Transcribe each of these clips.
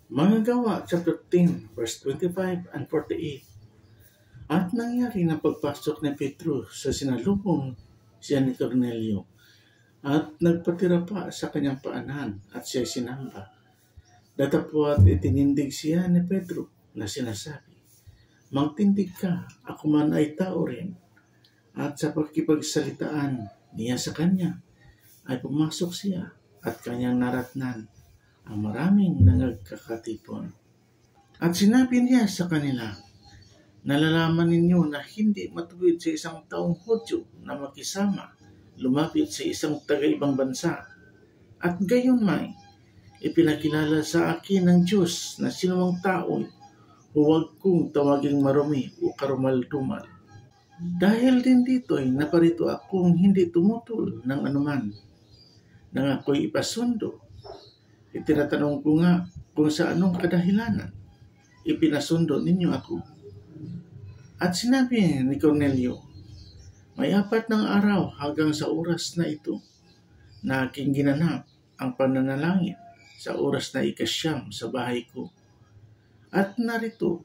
Mga Gawa, chapter 10, verse 25 and 48. At nangyari na pagpasok ni Pedro sa sinalubong siya ni Cornelio, at nagpatira pa sa kanyang paanan at siya sinamba. Datapwat itinindig siya ni Pedro na sinasabi, "Magtindig ka, ako man ay tao rin." At sa pagkipagsalitaan niya sa kanya, ay pumasok siya at kanyang naratnan ang maraming nangagkakatipon. At sinabi niya sa kanila, "Nalalaman ninyo na hindi matuwid sa isang taong Hudyo na makisama, lumapit sa isang taga-ibang bansa. At gayon may, ipinakilala sa akin ng Diyos na sinumang tao huwag kong tawaging marumi o karumal-dumal. Dahil din dito ay naparito akong hindi tumutol ng anuman. Nang ako'y ipasundo, itinatanong ko nga kung sa anong kadahilanan ipinasundo ninyo ako." At sinabi ni Cornelio, "May 4 na araw hanggang sa oras na ito na aking ginanap ang pananalangin sa oras na 9 sa bahay ko. At narito,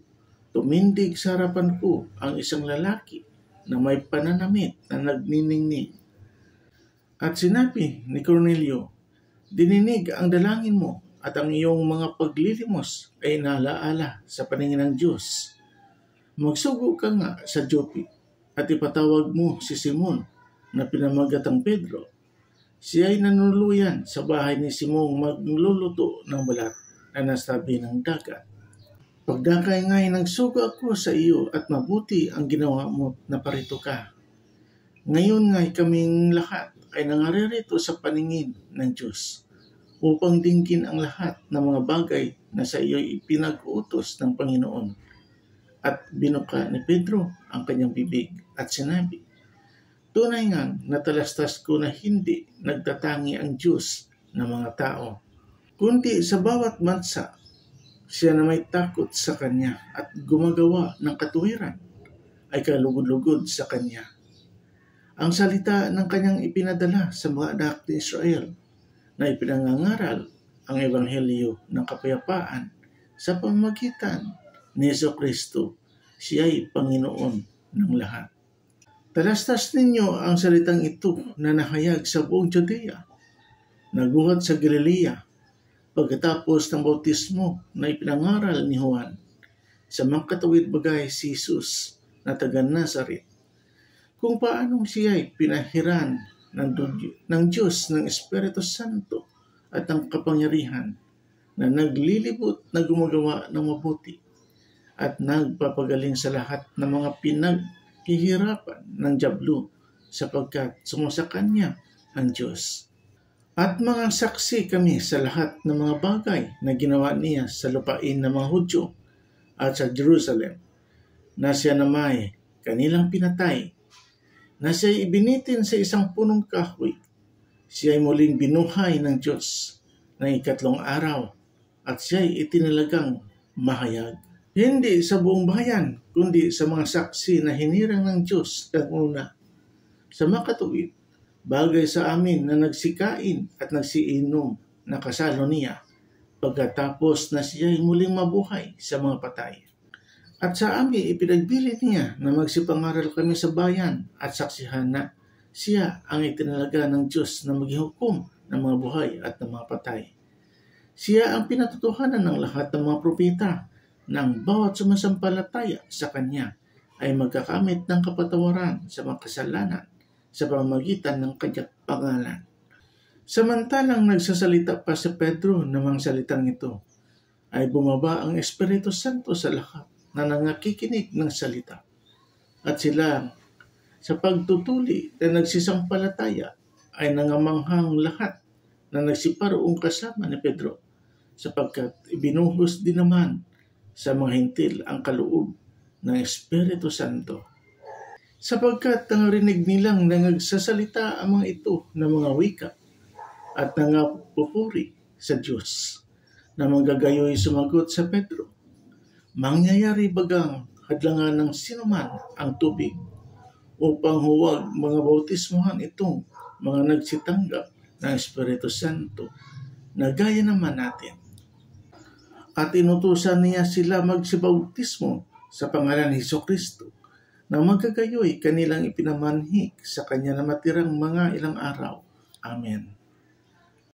tumindig sa harapan ko ang isang lalaki na may pananamit na nagniningning. At sinabi ni Cornelio, dininig ang dalangin mo at ang iyong mga paglilimos ay naalaala sa paningin ng Diyos. Magsugo ka nga sa Joppe at ipatawag mo si Simon na pinamagatang Pedro. Siya ay nanuluyan sa bahay ni Simong magluluto ng balat na nasabi ng dagat. Pagdakay nga'y nagsugo ako sa iyo at mabuti ang ginawa mo na parito ka. Ngayon nga'y kaming lahat ay nangaririto sa paningin ng Diyos upang dinggin ang lahat ng mga bagay na sa iyo ipinag-utos ng Panginoon." At binuka ni Pedro ang kanyang bibig at sinabi, "Tunay ngang natalastas ko na hindi nagtatangi ang Diyos ng mga tao, kundi sa bawat bansa siya na may takot sa Kanya at gumagawa ng katuwiran ay kalugod-lugod sa Kanya. Ang salita ng Kanyang ipinadala sa mga anak ni Israel na ipinangangaral ang Ebanghelyo ng kapayapaan sa pamamagitan ni Jesucristo, siya ay Panginoon ng lahat. Talastas ninyo ang salitang ito na nahayag sa buong Judea, naguhat sa Galilea, pagkatapos ng bautismo na ipinangaral ni Juan, sa magkatawid bagay si Jesus na taga Nazaret, kung paanong siya ay pinahiran ng Diyos ng Espiritu Santo at ng kapangyarihan, na naglilibot na gumagawa ng mabuti at nagpapagaling sa lahat ng mga pinaghihirapan ng dyablo, sapagkat sumasa kanya ang Diyos. At mga saksi kami sa lahat ng mga bagay na ginawa niya sa lupain ng mga Hudyo at sa Jerusalem, na siya na may kanilang pinatay, na siya ibinitin sa isang punong kahoy. Siya ay muling binuhay ng Diyos ng 3 araw at siya ay itinalagang mahayag. Hindi sa buong bayan, kundi sa mga saksi na hinirang ng Diyos una. Sa makatuwid, bagay sa amin na nagsikain at nagsiinom na kasalo niya, pagkatapos na siya ay muling mabuhay sa mga patay. At sa amin ipinagbili niya na magsipangaral kami sa bayan at saksihan na siya ang itinalaga ng Diyos na maghihukom ng mga buhay at ng mga patay. Siya ang pinatotohanan ng lahat ng mga propeta, ng bawat sumasampalataya sa Kanya ay magkakamit ng kapatawaran sa mga kasalanan sa pamamagitan ng Kanyang pangalan. Samantalang nagsasalita pa si Pedro ng mga salitang ito, ay bumaba ang Espiritu Santo sa lahat na nangakikinig ng salita. At sila sa pagtutuli na nagsisampalataya ay nangamanghang lahat na nagsiparoong kasama ni Pedro, sapagkat ibinuhos din naman sa mga hintil ang kaloob ng Espiritu Santo. Sapagkat nangarinig nilang nagsasalita ang mga ito ng mga wika at nangapupuri sa Diyos, na manggagayoy sumagot sa Pedro, "Mangyayari bagang hadlangan ng sinuman ang tubig upang huwag mga bautismuhan itong mga nagsitanggap ng Espiritu Santo na gaya naman natin?" at inutusan niya sila magsibautismo sa pangalan ni Hesukristo na magkagayoy kanilang ipinamanhik sa kanya na matirang mga ilang araw. Amen.